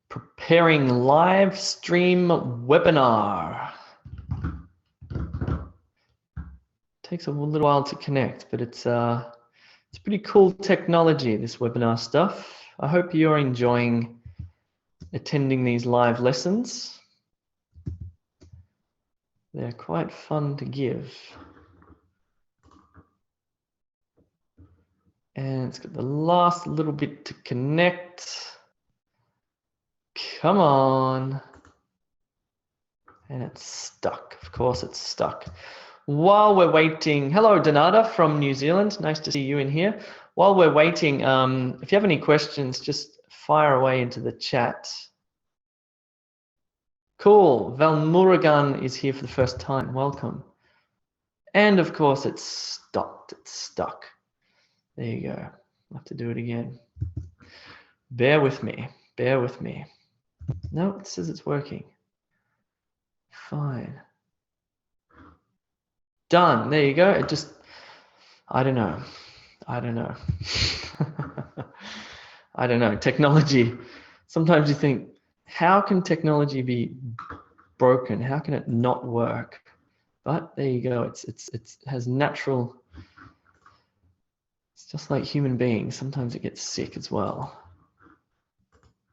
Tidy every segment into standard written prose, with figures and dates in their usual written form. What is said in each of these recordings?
Preparing live stream webinar. Takes a little while to connect, but it's pretty cool technology, this webinar stuff. I hope you're enjoying attending these live lessons. They're quite fun to give. And it's got the last little bit to connect. Come on. And it's stuck. Of course it's stuck. While we're waiting, hello Donata from New Zealand. Nice to see you in here. While we're waiting, if you have any questions, just fire away into the chat. Cool. Valmurugan is here for the first time. Welcome. And of course it's stopped. It's stuck. There you go. I'll have to do it again. Bear with me. Bear with me. No, it says it's working. Fine. Done. There you go. It just, I don't know. I don't know. I don't know. Technology. Sometimes you think, how can technology be broken? How can it not work? But there you go. It has natural. It's just like human beings. Sometimes it gets sick as well.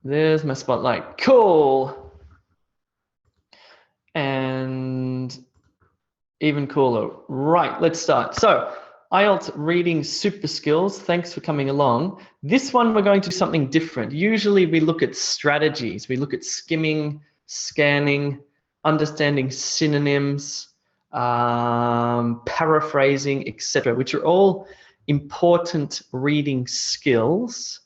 There's my spotlight. Cool. And even cooler. Right, let's start. So, IELTS reading super skills. Thanks for coming along. This one we're going to do something different. Usually we look at strategies. We look at skimming, scanning, understanding synonyms, paraphrasing, etc., which are all important reading skills.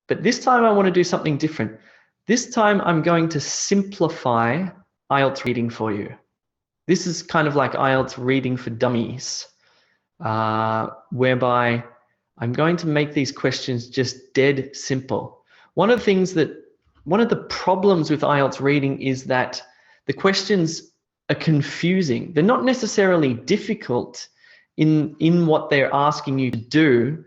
But this time I want to do something different. This time I'm going to simplify IELTS reading for you. This is kind of like IELTS reading for dummies, whereby I'm going to make these questions just dead simple. One of the problems with IELTS reading is that the questions are confusing. They're not necessarily difficult in what they're asking you to do.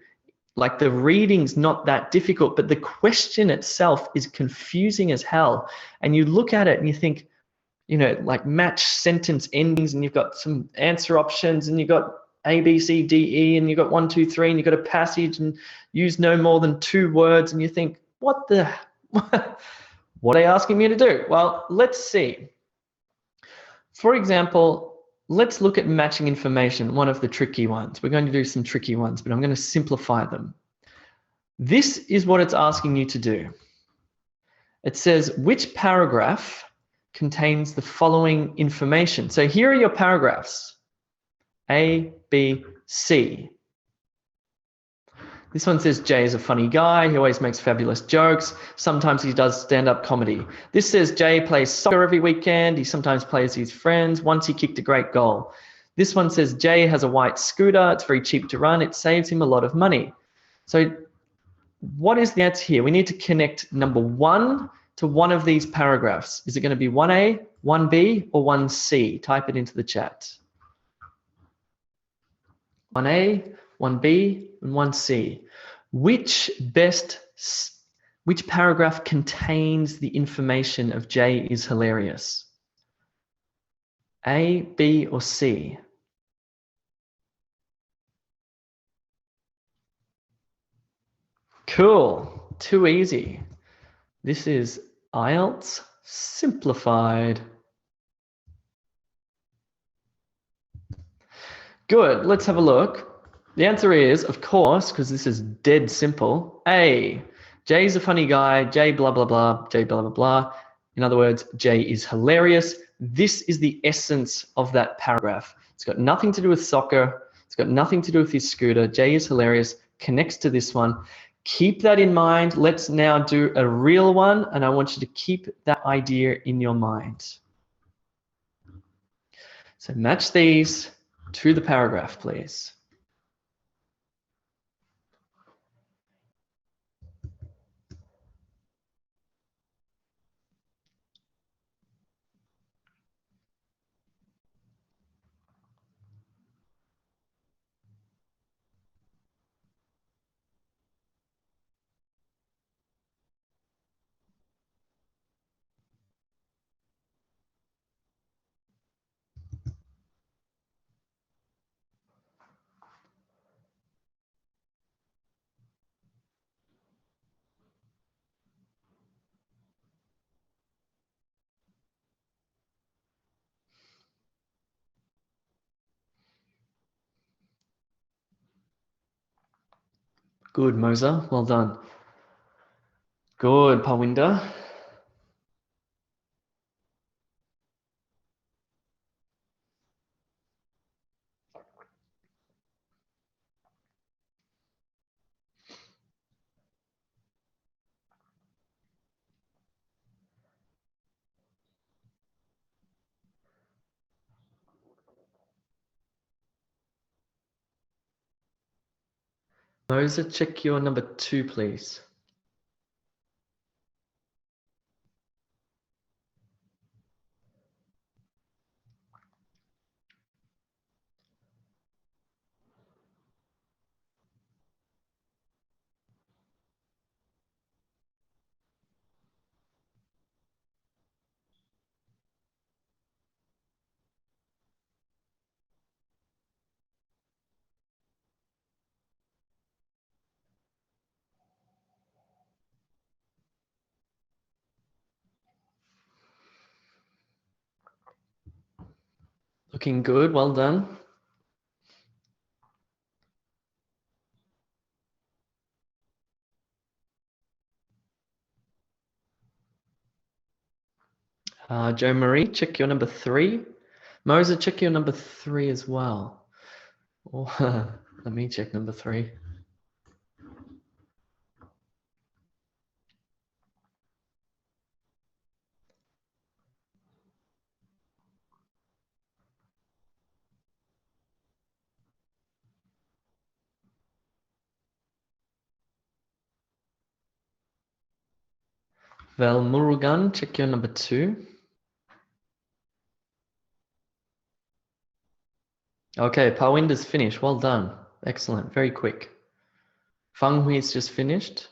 Like the reading's not that difficult, but the question itself is confusing as hell. And you look at it and you think, you know, like match sentence endings, and you've got some answer options, and you've got A, B, C, D, E, and you've got 1, 2, 3, and you've got a passage, and use no more than 2 words, and you think, what are they asking me to do? Well, let's see. For example, let's look at matching information, one of the tricky ones. We're going to do some tricky ones, but I'm going to simplify them. This is what it's asking you to do. It says, which paragraph contains the following information? So here are your paragraphs, A, B, C. This one says Jay is a funny guy. He always makes fabulous jokes. Sometimes he does stand-up comedy. This says Jay plays soccer every weekend. He sometimes plays with his friends. Once he kicked a great goal. This one says Jay has a white scooter. It's very cheap to run. It saves him a lot of money. So what is the answer here? We need to connect number 1 to one of these paragraphs. Is it going to be 1A, 1B, or 1C? Type it into the chat. 1A, 1B, and 1C. Which paragraph contains the information of Jay is hilarious? A, B, or C? Cool. Too easy. This is IELTS simplified. Good. Let's have a look. The answer is, of course, because this is dead simple, A. Jay's a funny guy. Jay blah, blah, blah. Jay blah, blah, blah. In other words, Jay is hilarious. This is the essence of that paragraph. It's got nothing to do with soccer. It's got nothing to do with his scooter. Jay is hilarious. Connects to this one. Keep that in mind. Let's now do a real one, and I want you to keep that idea in your mind. So match these to the paragraph, please. Good, Moza. Well done. Good, Parwinder. Moza, check your number 2, please. Looking good. Well done. Joe Marie, check your number 3. Moza, check your number 3 as well. Oh, let me check number 3. Val Murugan, check your number 2. Okay, Parwinder's finished. Well done. Excellent. Very quick. Feng Hui's just finished.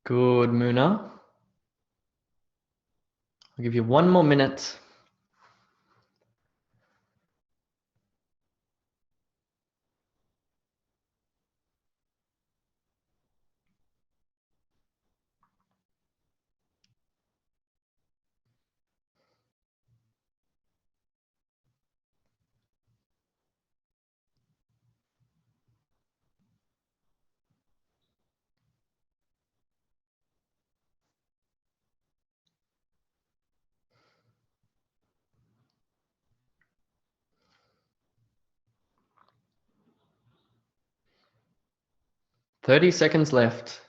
Good, Muna. I'll give you 1 more minute. Thirty seconds left.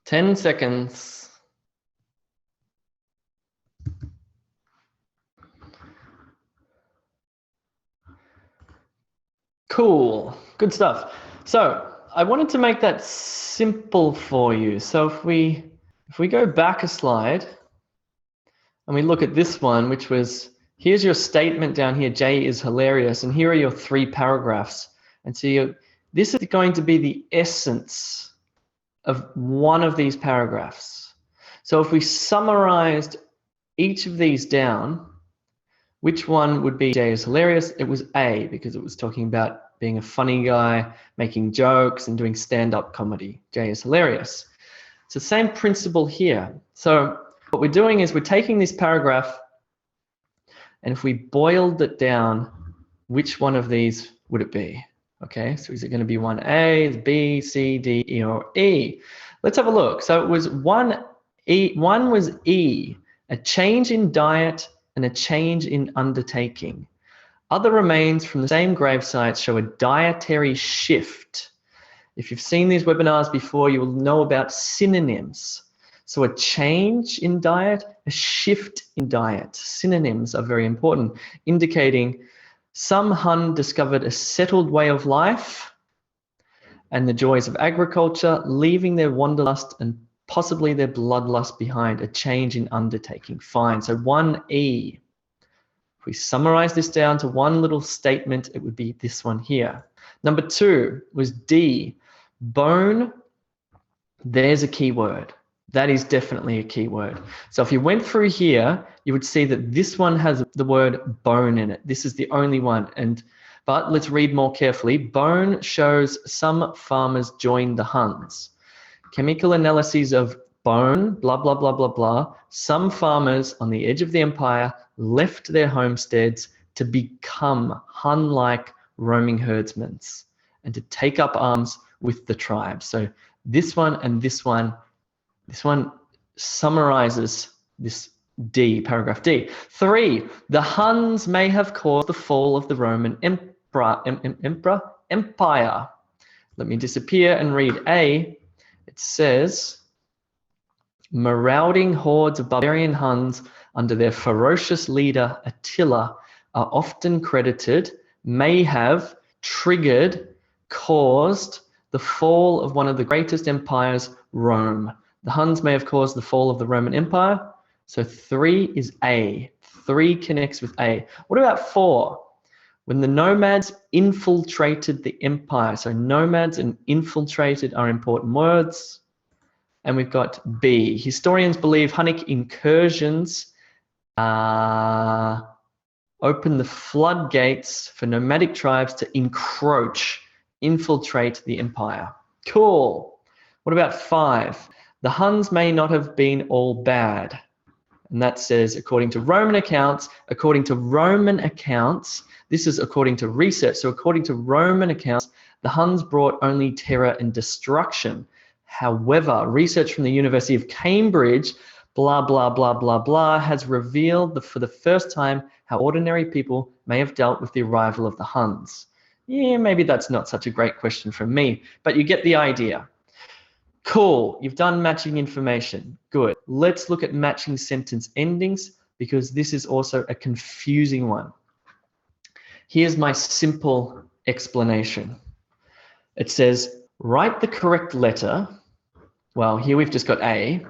Ten seconds. Cool. Good stuff. So I wanted to make that simple for you. So if we go back a slide and we look at this one, which was, here's your statement down here, Jay is hilarious, and here are your 3 paragraphs. And so this is going to be the essence of one of these paragraphs. So if we summarized each of these down, which one would be Jay is hilarious? It was A, because it was talking about being a funny guy, making jokes and doing stand-up comedy. Jay is hilarious. It's the same principle here. So what we're doing is we're taking this paragraph, and if we boiled it down, which one of these would it be? Okay, so is it going to be 1A, B, C, D, E, or E? Let's have a look. So it was 1E, one was E, a change in diet and a change in undertaking. Other remains from the same gravesite show a dietary shift. If you've seen these webinars before, you will know about synonyms. So a change in diet, a shift in diet. Synonyms are very important, indicating some Hun discovered a settled way of life and the joys of agriculture, leaving their wanderlust and possibly their bloodlust behind, a change in undertaking. Fine, so 1E. If we summarize this down to one little statement, it would be this one here. Number 2 was D, bone. There's a key word. That is definitely a key word. So if you went through here, you would see that this one has the word bone in it. This is the only one. But let's read more carefully. Bone shows some farmers joined the Huns. Chemical analyses of bone, blah, blah, blah, blah, blah. Some farmers on the edge of the empire left their homesteads to become Hun-like roaming herdsmen and to take up arms with the tribes. So this one and this one summarizes this D, paragraph D. 3, the Huns may have caused the fall of the Roman empire. Let me disappear and read A. It says, marauding hordes of barbarian Huns under their ferocious leader Attila are often credited, may have triggered, caused the fall of one of the greatest empires, Rome. The Huns may have caused the fall of the Roman Empire. So 3 is A. 3 connects with A. What about 4? When the nomads infiltrated the empire. So nomads and infiltrated are important words. And we've got B. Historians believe Hunnic incursions opened the floodgates for nomadic tribes to encroach, infiltrate the empire. Cool. What about 5? The Huns may not have been all bad. And that says, according to Roman accounts, this is according to research. So according to Roman accounts, the Huns brought only terror and destruction. However, research from the University of Cambridge, blah, blah, blah, blah, blah, has revealed for the first time how ordinary people may have dealt with the arrival of the Huns. Yeah, maybe that's not such a great question from me, but you get the idea. Cool, you've done matching information. Good. Let's look at matching sentence endings because this is also a confusing one. Here's my simple explanation. It says, write the correct letter. Well, here we've just got A.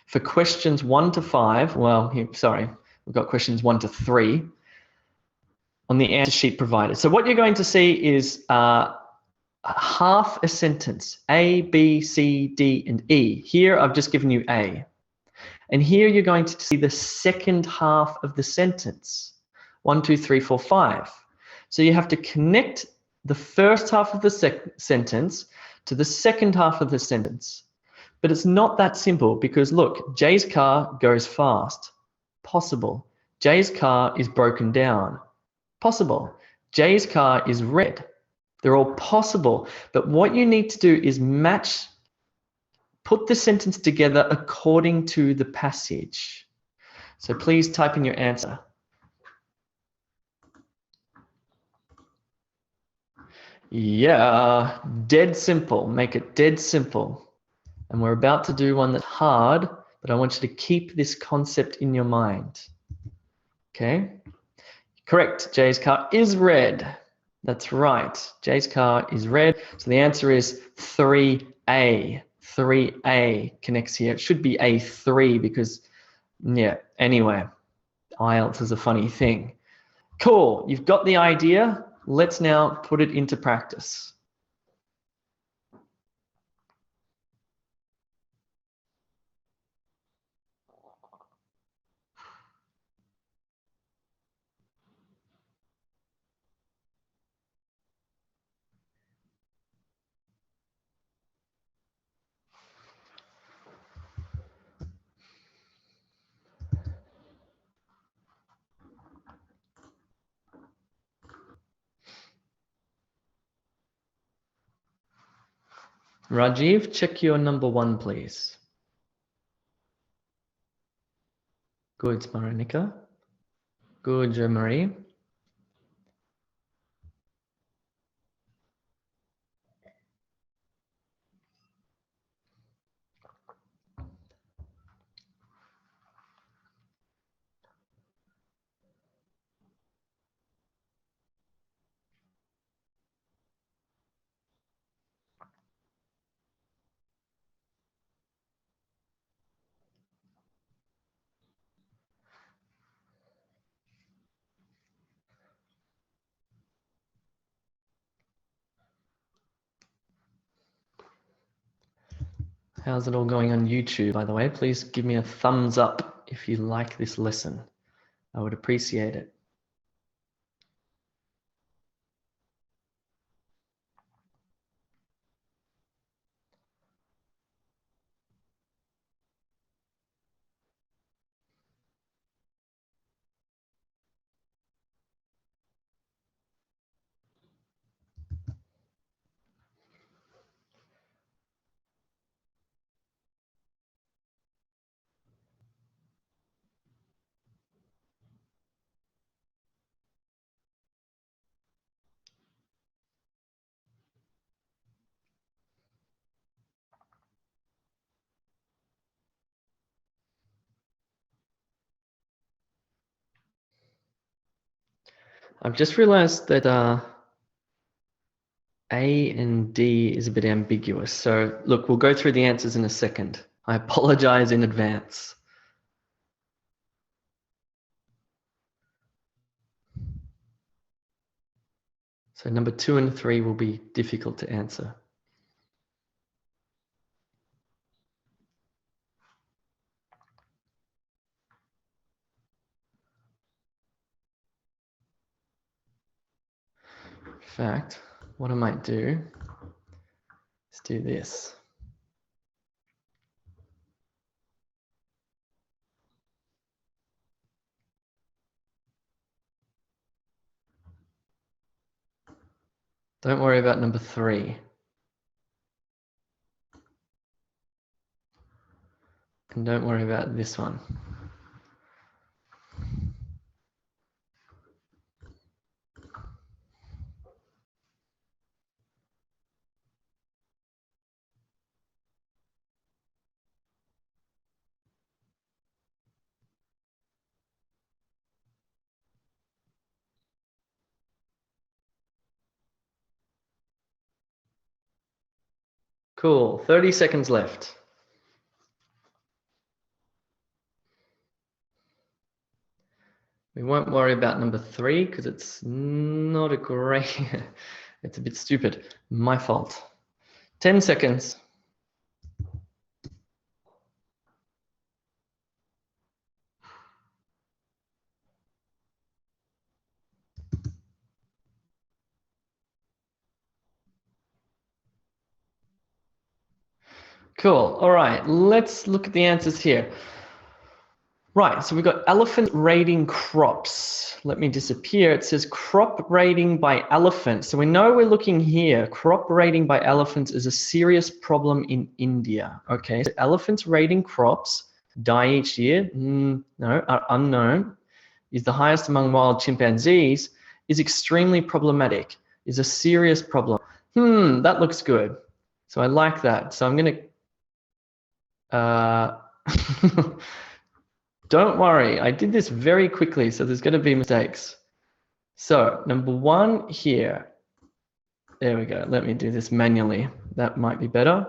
For questions 1 to 5, we've got questions 1 to 3 on the answer sheet provided. So what you're going to see is half a sentence, A, B, C, D, and E. Here I've just given you A. And here you're going to see the second half of the sentence, 1, 2, 3, 4, 5. So you have to connect the first half of the sentence to the second half of the sentence. But it's not that simple because look, Jay's car goes fast. Possible. Jay's car is broken down. Possible. Jay's car is red. They're all possible. But what you need to do is put the sentence together according to the passage. So please type in your answer. Yeah, dead simple. Make it dead simple. And we're about to do one that's hard, but I want you to keep this concept in your mind. Okay? Correct. Jay's car is red. That's right. Jay's car is red. So the answer is 3A. 3A connects here. It should be A3 because, yeah, anyway, IELTS is a funny thing. Cool. You've got the idea. Let's now put it into practice. Rajiv, check your number 1, please. Good, Smaranika. Good, Jo-Marie. How's it all going on YouTube, by the way? Please give me a thumbs up if you like this lesson. I would appreciate it. I've just realized that A and D is a bit ambiguous. So look, we'll go through the answers in a second. I apologize in advance. So number 2 and 3 will be difficult to answer. In fact, what I might do is do this. Don't worry about number 3. And don't worry about this one. Cool, 30 seconds left. We won't worry about number 3 because it's not a great, it's a bit stupid. My fault. 10 seconds. Cool. All right, let's look at the answers here. Right, so we've got elephant raiding crops. Let me disappear. It says crop raiding by elephants. So we know we're looking here. Crop raiding by elephants is a serious problem in India. Okay, so elephants raiding crops die each year. No, are unknown. Is the highest among wild chimpanzees. Is extremely problematic. Is a serious problem. That looks good. So I like that. So I'm going to... Don't worry, I did this very quickly, so there's going to be mistakes. So number 1 here. There we go. Let me do this manually. That might be better.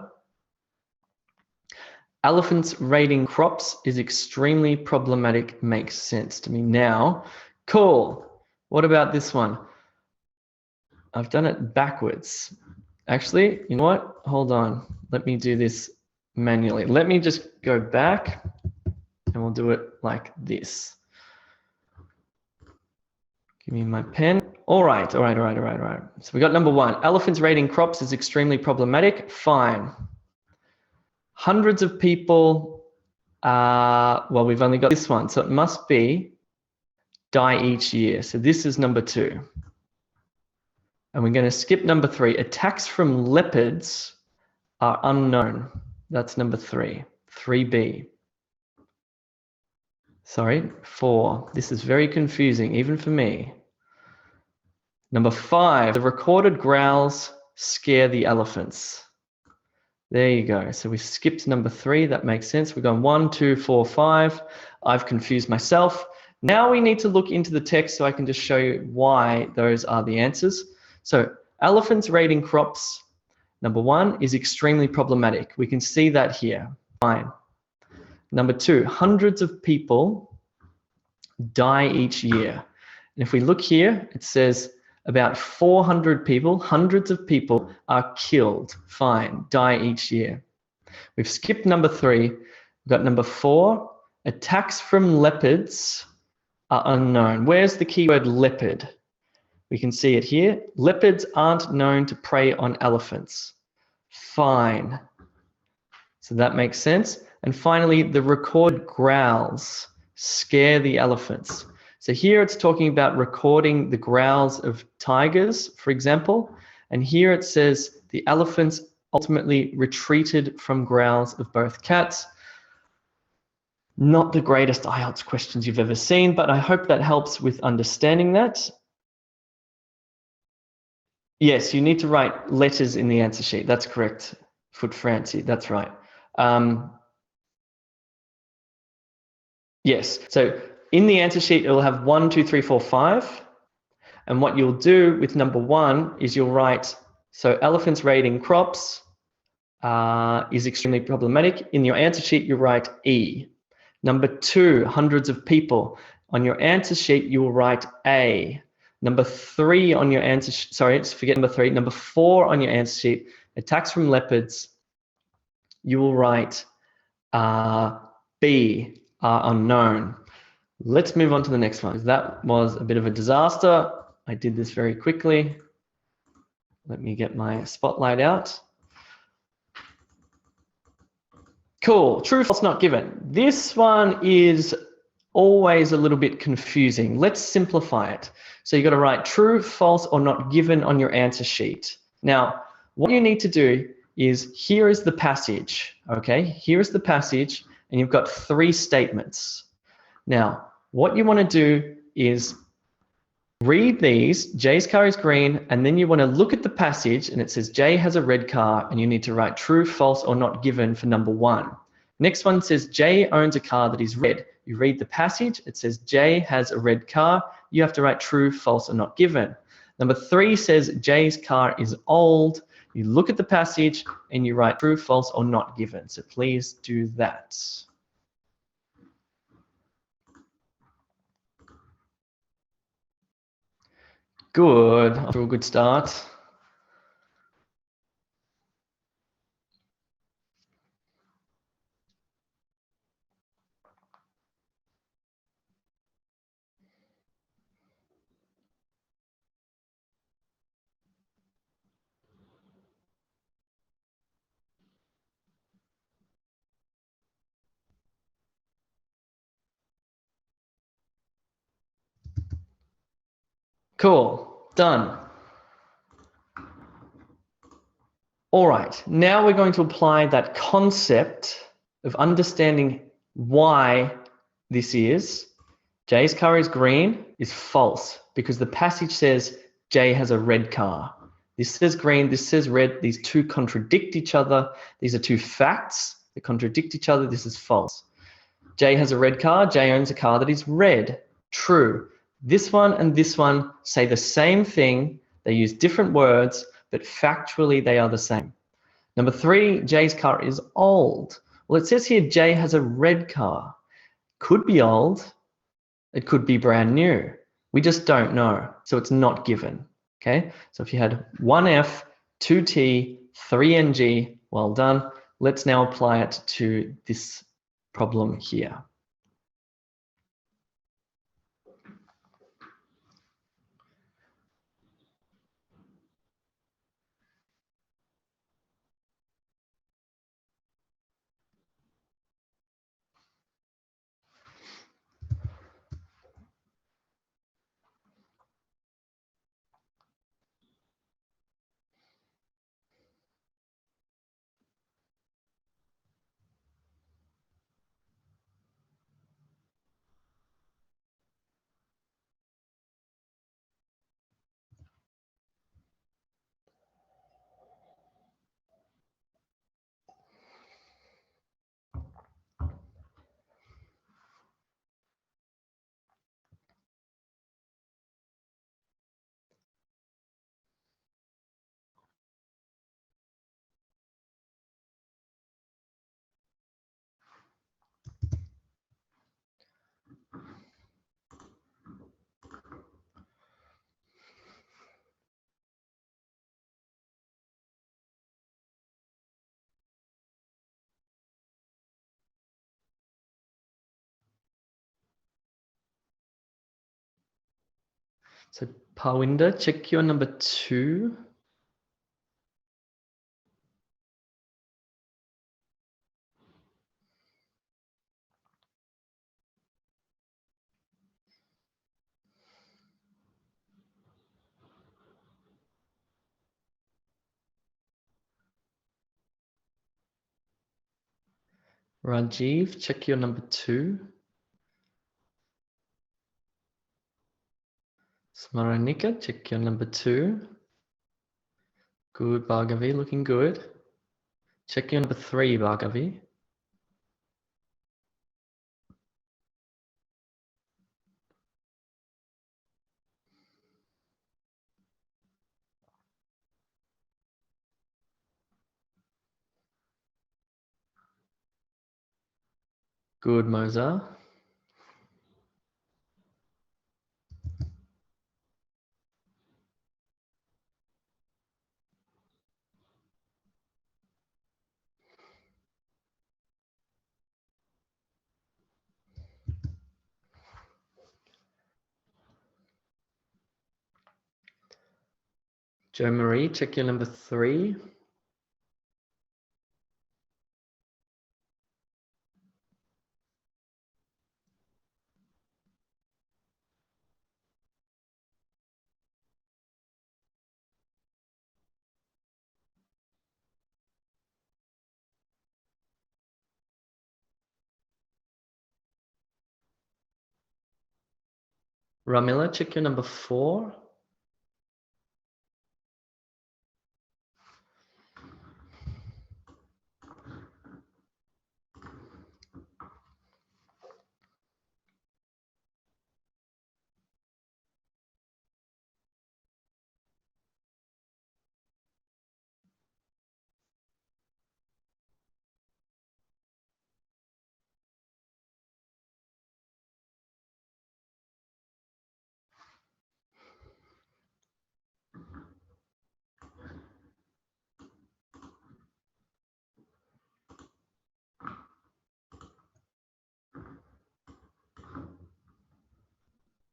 Elephants raiding crops is extremely problematic. Makes sense to me now. Cool. What about this one? I've done it backwards. Actually, you know what? Hold on. Let me do this manually. Let me just go back. And we'll do it like this. Give me my pen. All right. So we got number 1. Elephants raiding crops is extremely problematic. Fine. Hundreds of people. Well, we've only got this one. So it must be die each year. So this is number 2. And we're going to skip number 3. Attacks from leopards are unknown. That's number 3. 3B. Sorry, 4. This is very confusing, even for me. Number 5, the recorded growls scare the elephants. There you go. So we skipped number 3. That makes sense. We've gone 1, 2, 4, 5. I've confused myself. Now we need to look into the text so I can just show you why those are the answers. So elephants raiding crops, number 1, is extremely problematic. We can see that here. Fine. Number 2, hundreds of people die each year. And if we look here, it says about 400 people, hundreds of people are killed, fine, die each year. We've skipped number 3. We've got number 4, attacks from leopards are unknown. Where's the keyword leopard? We can see it here. Leopards aren't known to prey on elephants. Fine. So that makes sense. And finally, the recorded growls scare the elephants. So here it's talking about recording the growls of tigers, for example. And here it says the elephants ultimately retreated from growls of both cats. Not the greatest IELTS questions you've ever seen, but I hope that helps with understanding that. Yes, you need to write letters in the answer sheet. That's correct, Foot Francie. That's right. Yes, so in the answer sheet, it'll have 1, 2, 3, 4, 5. And what you'll do with number 1 is you'll write, so elephants raiding crops is extremely problematic. In your answer sheet, you write E. Number 2, hundreds of people. On your answer sheet, you will write A. Number 3 on your answer, sorry, forget number 3. Number 4 on your answer sheet, attacks from leopards, you will write B, are unknown. Let's move on to the next one. That was a bit of a disaster. I did this very quickly. Let me get my spotlight out. Cool, true, false, not given. This one is always a little bit confusing. Let's simplify it. So you got to write true, false, or not given on your answer sheet. Now, what you need to do is, here is the passage, okay? Here is the passage, and you've got 3 statements. Now, what you want to do is read these, Jay's car is green, and then you want to look at the passage, and it says Jay has a red car, and you need to write true, false, or not given for number 1. Next one says Jay owns a car that is red. You read the passage, it says Jay has a red car. You have to write true, false, or not given. Number 3 says Jay's car is old. You look at the passage and you write true, false, or not given. So please do that. Good, off to a good start. Cool, done. All right, now we're going to apply that concept of understanding why this is. Jay's car is green is false because the passage says Jay has a red car. This says green, this says red. These two contradict each other. These are 2 facts that contradict each other. This is false. Jay has a red car. Jay owns a car that is red. True. This one and this one say the same thing. They use different words, but factually they are the same. Number 3, Jay's car is old. Well, it says here Jay has a red car. Could be old. It could be brand new. We just don't know. So it's not given. Okay. So if you had 1F, 2T, 3NG, well done. Let's now apply it to this problem here. So Parwinder, check your number 2. Rajiv, check your number 2. Smaranika, check your number 2. Good, Bhargavi, looking good. Check your number 3, Bhargavi. Good, Moza. Jo Marie, check your number 3. Ramila, check your number 4.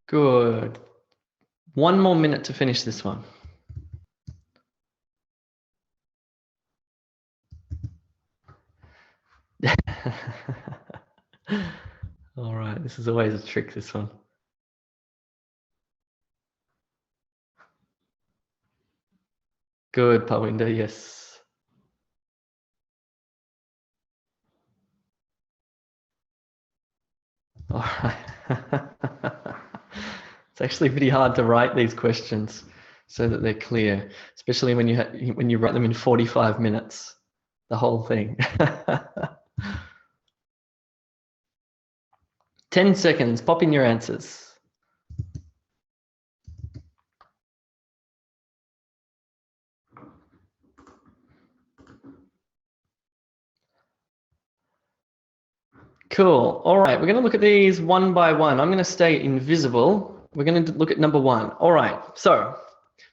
Good. 1 more minute to finish this one. All right, this is always a trick, this one. Good, Parwinder, yes. All right. It's actually pretty hard to write these questions so that they're clear, especially when you write them in 45 minutes, the whole thing. 10 seconds, pop in your answers. Cool. All right, we're going to look at these one by one. I'm going to stay invisible. We're going to look at number 1. All right, so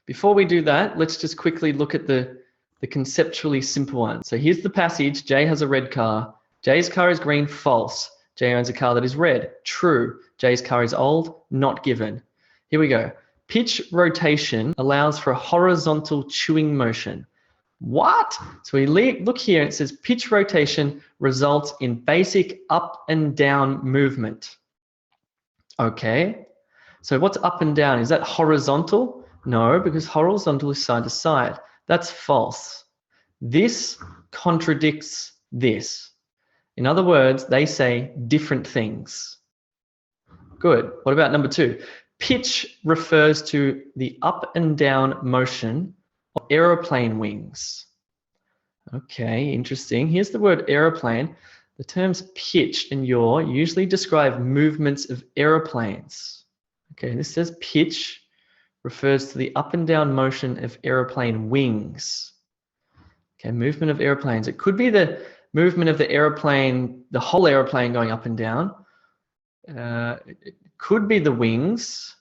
before we do that, let's just quickly look at the conceptually simple one. So here's the passage. Jay has a red car. Jay's car is green, false. Jay owns a car that is red, true. Jay's car is old, not given. Here we go. Pitch rotation allows for a horizontal chewing motion. What? So we look here and it says pitch rotation results in basic up and down movement. Okay. So what's up and down? Is that horizontal? No, because horizontal is side to side. That's false. This contradicts this. In other words, they say different things. Good. What about number 2? Pitch refers to the up and down motion of aeroplane wings. Okay, interesting. Here's the word aeroplane. The terms pitch and yaw usually describe movements of aeroplanes. Okay, this says pitch refers to the up and down motion of aeroplane wings. Okay, movement of airplanes. It could be the movement of the airplane, the whole airplane going up and down. It could be the wings.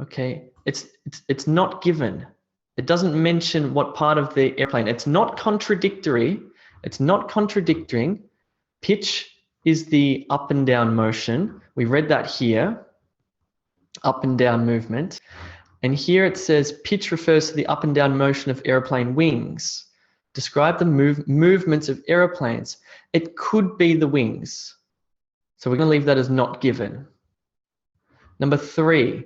Okay, it's not given. It doesn't mention what part of the airplane. It's not contradictory. It's not contradicting. Pitch is the up and down motion. We read that here. up and down movement. And here it says pitch refers to the up and down motion of airplane wings. Describe the movements of airplanes. It could be the wings. So we're going to leave that as not given. Number 3,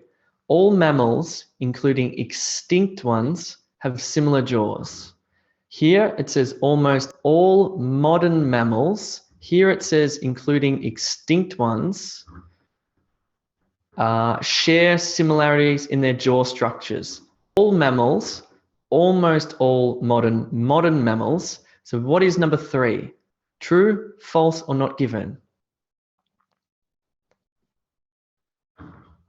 all mammals, including extinct ones, have similar jaws. Here it says almost all modern mammals. Here it says including extinct ones share similarities in their jaw structures. All mammals, almost all modern mammals. So what is number 3? True, false, or not given?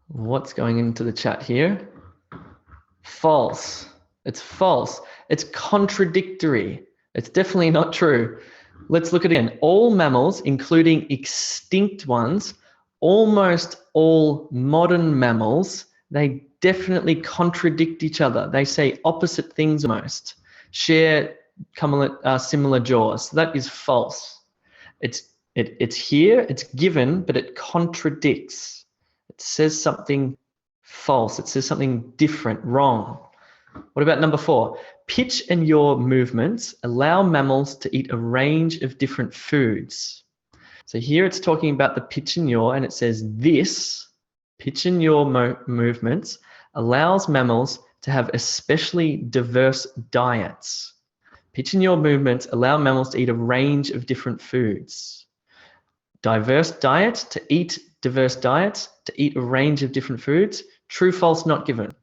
What's going into the chat here? False. It's false. It's contradictory. It's definitely not true. Let's look at it again. All mammals, including extinct ones, almost all modern mammals, they definitely contradict each other. They say opposite things almost, share similar jaws. So that is false. It's here, it's given, but it contradicts. It says something false. It says something different, wrong. What about number 4? Pitch and yaw movements allow mammals to eat a range of different foods. So here it's talking about the pitch and yaw, and it says this pitch and yaw movements allows mammals to have especially diverse diets. Pitch and yaw movements allow mammals to eat a range of different foods. Diverse diet, to eat diverse diets, to eat a range of different foods. True, false, not given.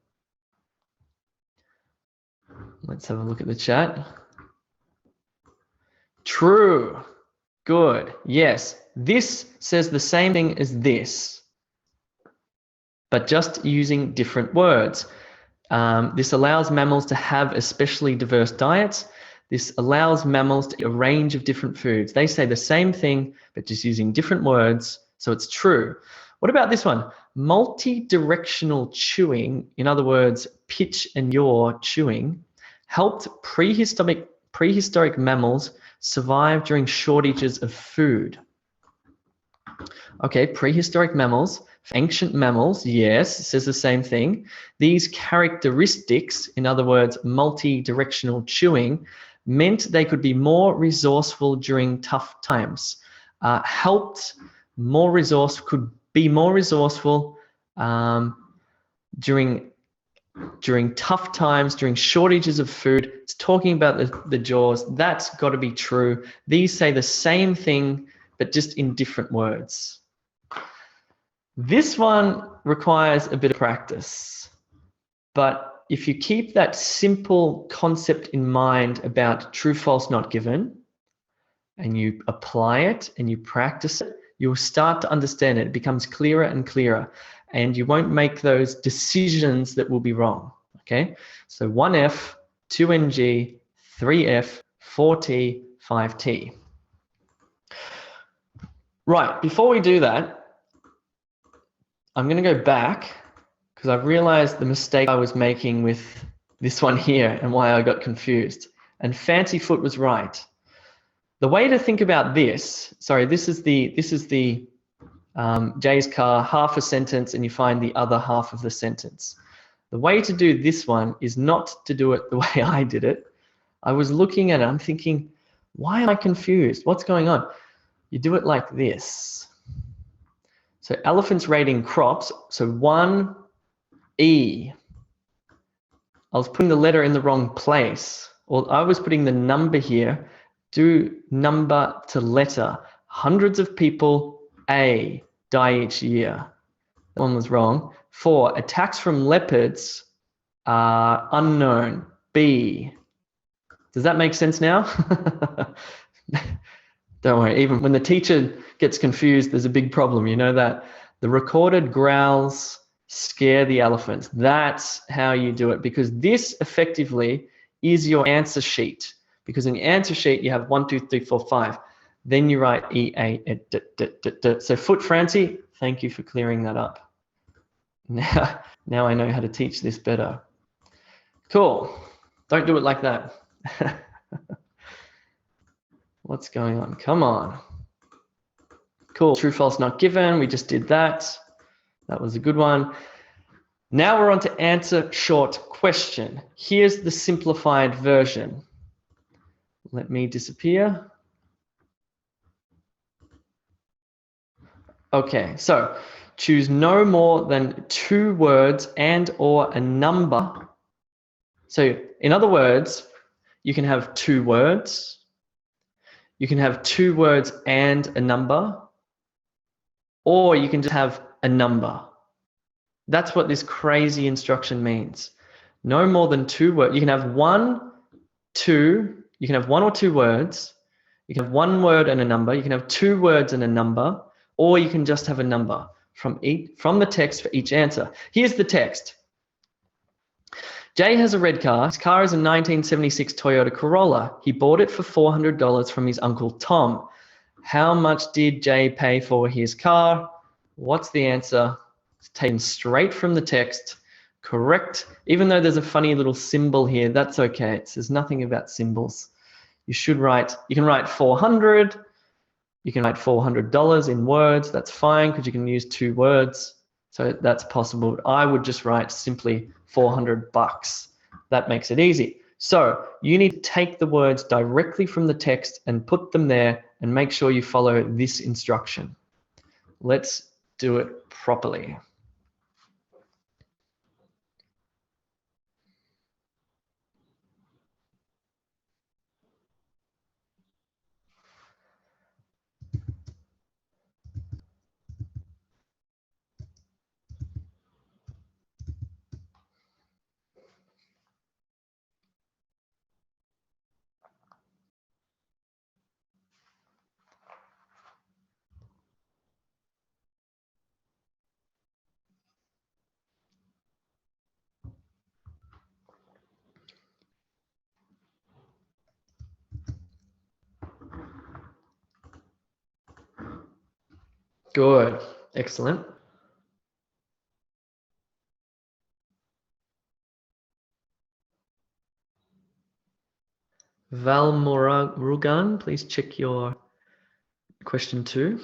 Let's have a look at the chat. True. Good. Yes. This says the same thing as this, but just using different words. This allows mammals to have especially diverse diets. This allows mammals to eat a range of different foods. They say the same thing, but just using different words, so it's true. What about this one? Multi-directional chewing, in other words, pitch and yaw chewing, helped prehistoric mammals survive during shortages of food. Okay, prehistoric mammals, ancient mammals, yes, it says the same thing. These characteristics, in other words, multi-directional chewing, meant they could be more resourceful during tough times. Could be more resourceful during tough times, during shortages of food. It's talking about the jaws. That's got to be true. These say the same thing, but just in different words. This one requires a bit of practice, but if you keep that simple concept in mind about true, false, not given, and you apply it and you practice it, you'll start to understand it. It becomes clearer and clearer, and you won't make those decisions that will be wrong. Okay, so 1F, 2NG, 3F, 4T, 5T. Right, before we do that, I'm going to go back because I've realized the mistake I was making with this one here and why I got confused. And Fancy Foot was right. The way to think about this, sorry, this is the Jay's car, half a sentence, and you find the other half of the sentence. The way to do this one is not to do it the way I did it. I was looking at it, I'm thinking, why am I confused? What's going on? You do it like this. So elephants raiding crops, so 1E. I was putting the letter in the wrong place. Or I was putting the number here. Do number to letter. Hundreds of people, A, die each year. That one was wrong. 4, attacks from leopards are unknown, B. Does that make sense now? Don't worry, even when the teacher gets confused, there's a big problem. You know that. The recorded growls scare the elephants. That's how you do it, because this effectively is your answer sheet. Because in the answer sheet, you have 1, 2, 3, 4, 5. Then you write E, A, D, D, D, D. So Foot Francie, thank you for clearing that up. Now I know how to teach this better. Cool. Don't do it like that. What's going on? Come on. Cool. True, false, not given. We just did that. That was a good one. Now we're on to answer short question. Here's the simplified version. Let me disappear. Okay, so choose no more than 2 words and or a number. So in other words, you can have 2 words. You can have 2 words and a number. Or you can just have a number. That's what this crazy instruction means. No more than 2 words. You can have 1, 2. You can have 1 or 2 words. You can have 1 word and a number. You can have 2 words and a number. Or you can just have a number from the text for each answer. Here's the text. Jay has a red car. His car is a 1976 Toyota Corolla. He bought it for $400 from his uncle Tom. How much did Jay pay for his car? What's the answer? It's taken straight from the text. Correct. Even though there's a funny little symbol here, that's okay. It says nothing about symbols. You can write 400. You can write $400 in words. That's fine because you can use 2 words. So that's possible. I would just write simply $400. That makes it easy. So you need to take the words directly from the text and put them there and make sure you follow this instruction. Let's do it properly. Good. Excellent. Val Murugan, please check your question 2.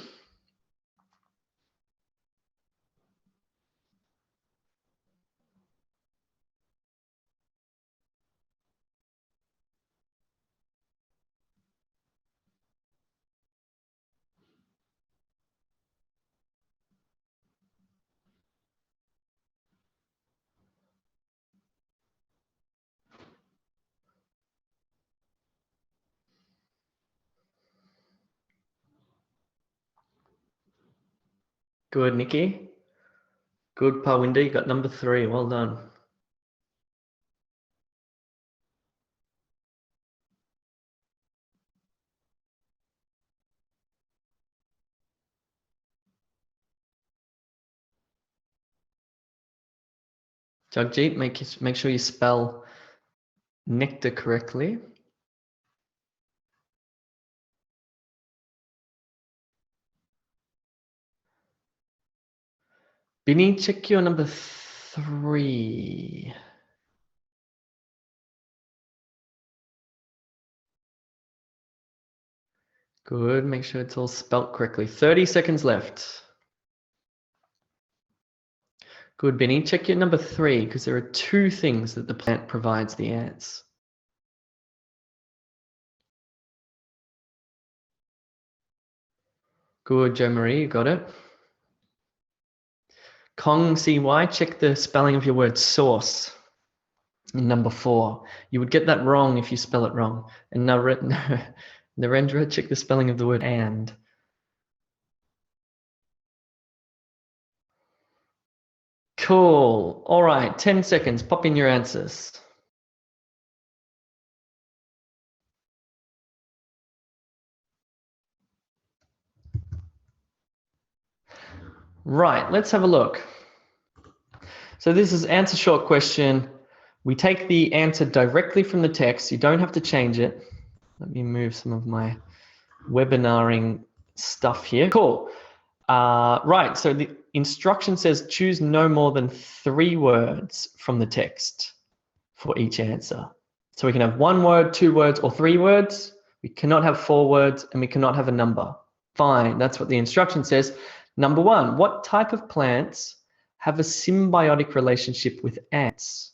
Good, Nikki. Good, Parwinder. You got number 3. Well done. Jagjit, make sure you spell nectar correctly. Binny, check your number 3. Good, make sure it's all spelt correctly. 30 seconds left. Good, Benny. Check your number 3 because there are 2 things that the plant provides the ants. Good, Joe Marie, you got it. Kong CY, check the spelling of your word source in number 4. You would get that wrong if you spell it wrong. And Narendra, check the spelling of the word and. Cool. All right, 10 seconds. Pop in your answers. Right, let's have a look. So this is answer short question. We take the answer directly from the text. You don't have to change it. Let me move some of my webinaring stuff here. Cool. Right, so the instruction says choose no more than 3 words from the text for each answer. So we can have 1 word, 2 words, or 3 words. We cannot have 4 words, and we cannot have a number. Fine, that's what the instruction says. Number 1, what type of plants have a symbiotic relationship with ants?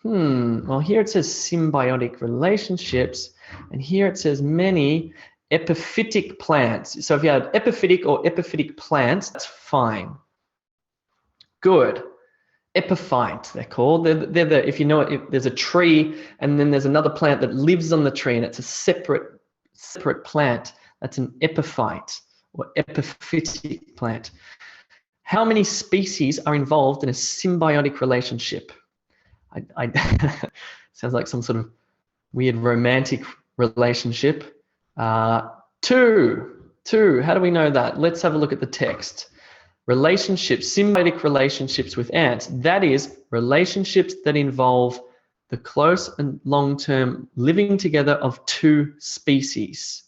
Well, here it says symbiotic relationships, and here it says many epiphytic plants. So if you had epiphytic or epiphytic plants, that's fine. Good. Epiphyte, they're called. They're the, if you know it, if there's a tree and then there's another plant that lives on the tree and it's a separate plant, that's an epiphyte or epiphytic plant. How many species are involved in a symbiotic relationship? Sounds like some sort of weird romantic relationship. Two. How do we know that? Let's have a look at the text. Relationships, symbiotic relationships with ants. That is relationships that involve the close and long-term living together of two species.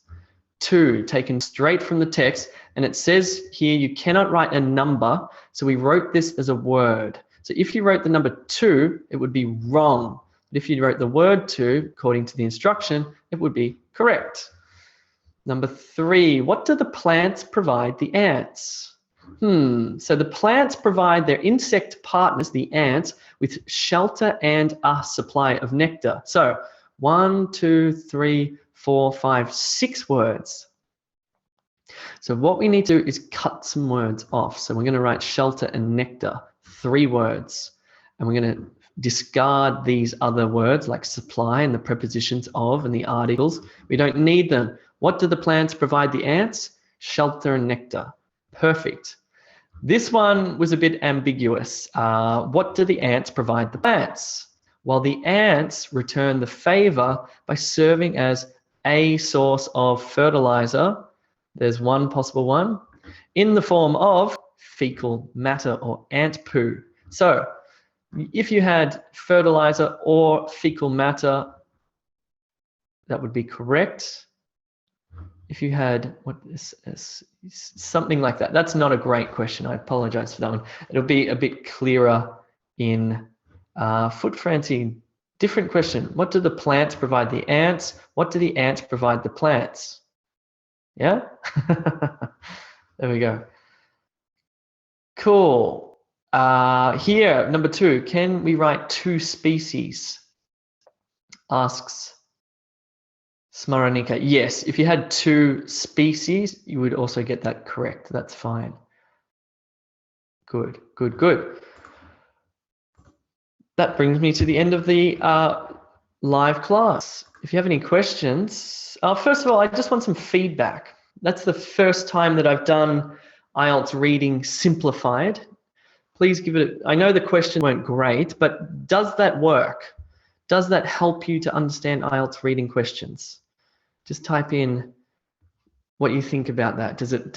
Two, taken straight from the text, and it says here you cannot write a number, so we wrote this as a word. So if you wrote the number 2, it would be wrong. But if you wrote the word 2, according to the instruction, it would be correct. Number 3, what do the plants provide the ants? So the plants provide their insect partners, the ants, with shelter and a supply of nectar. So 1, 2, 3, 4, 5, 6 words. So what we need to do is cut some words off. So we're going to write shelter and nectar, 3 words. And we're going to discard these other words like supply and the prepositions of and the articles. We don't need them. What do the plants provide the ants? Shelter and nectar. Perfect. This one was a bit ambiguous. What do the ants provide the plants? Well, the ants return the favor by serving as a source of fertilizer. There's one possible one, in the form of fecal matter or ant poo. So if you had fertilizer or fecal matter, that would be correct. If you had something like that, that's not a great question. I apologize for that one. It'll be a bit clearer in Foot Francie. Different question. What do the plants provide the ants? What do the ants provide the plants? Yeah? There we go. Cool. Here, number 2, can we write 2 species? Asks Smaranika. Yes, if you had 2 species, you would also get that correct. That's fine. Good. That brings me to the end of the live class. If you have any questions, first of all, I just want some feedback. That's the first time that I've done IELTS reading simplified. Please give it, I know the questions weren't great, but does that work? Does that help you to understand IELTS reading questions? Just type in what you think about that. Does it,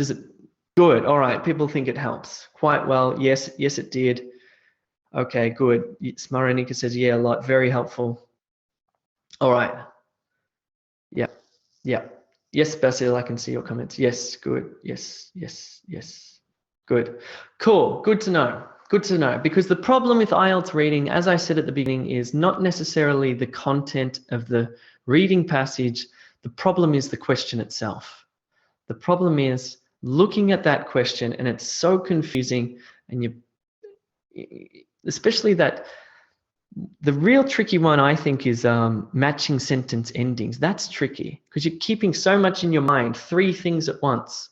good, all right, people think it helps. Quite well, yes, it did. Okay, good. Smaranika says, yeah, a lot, very helpful. All right. Yeah. Yes, Basil, I can see your comments. Yes, good. Yes. Good. Cool, good to know. Because the problem with IELTS reading, as I said at the beginning, is not necessarily the content of the reading passage. The problem is the question itself. The problem is looking at that question, and it's so confusing, and especially that the real tricky one, I think, is matching sentence endings. That's tricky because you're keeping so much in your mind, 3 things at once.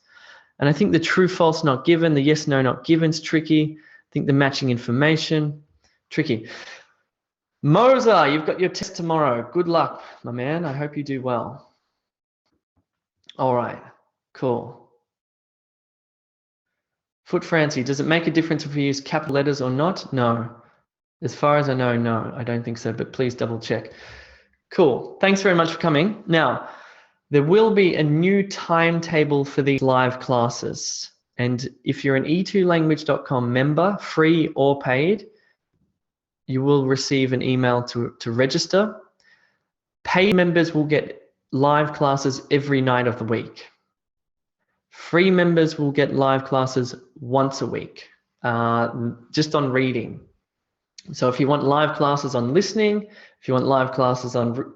And I think the true, false, not given, the yes, no, not given is tricky. I think the matching information, tricky. Moza, you've got your test tomorrow. Good luck, my man. I hope you do well. All right, cool. Foot Francie, does it make a difference if we use capital letters or not? No. As far as I know, no, I don't think so, but please double check. Cool, thanks very much for coming. Now, there will be a new timetable for these live classes. And if you're an e2language.com member, free or paid, you will receive an email to register. Paid members will get live classes every night of the week. Free members will get live classes once a week, just on reading. So if you want live classes on listening, if you want live classes on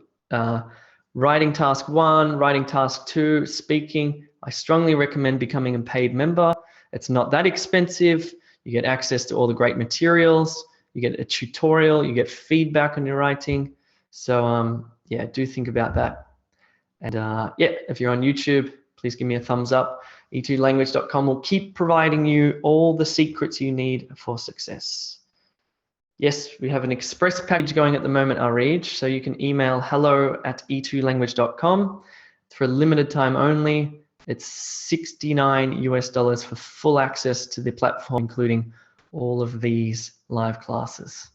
writing task 1, writing task 2, speaking, I strongly recommend becoming a paid member. It's not that expensive. you get access to all the great materials, you get a tutorial, you get feedback on your writing. So yeah, do think about that. And yeah, if you're on YouTube, please give me a thumbs up. E2language.com will keep providing you all the secrets you need for success. Yes, we have an express package going at the moment, Areej. So you can email hello@e2language.com. For a limited time only. It's $69 US for full access to the platform, including all of these live classes.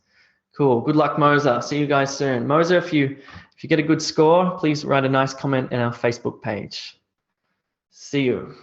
Cool. Good luck, Moser. See you guys soon. Moser, if you get a good score, please write a nice comment in our Facebook page. See you.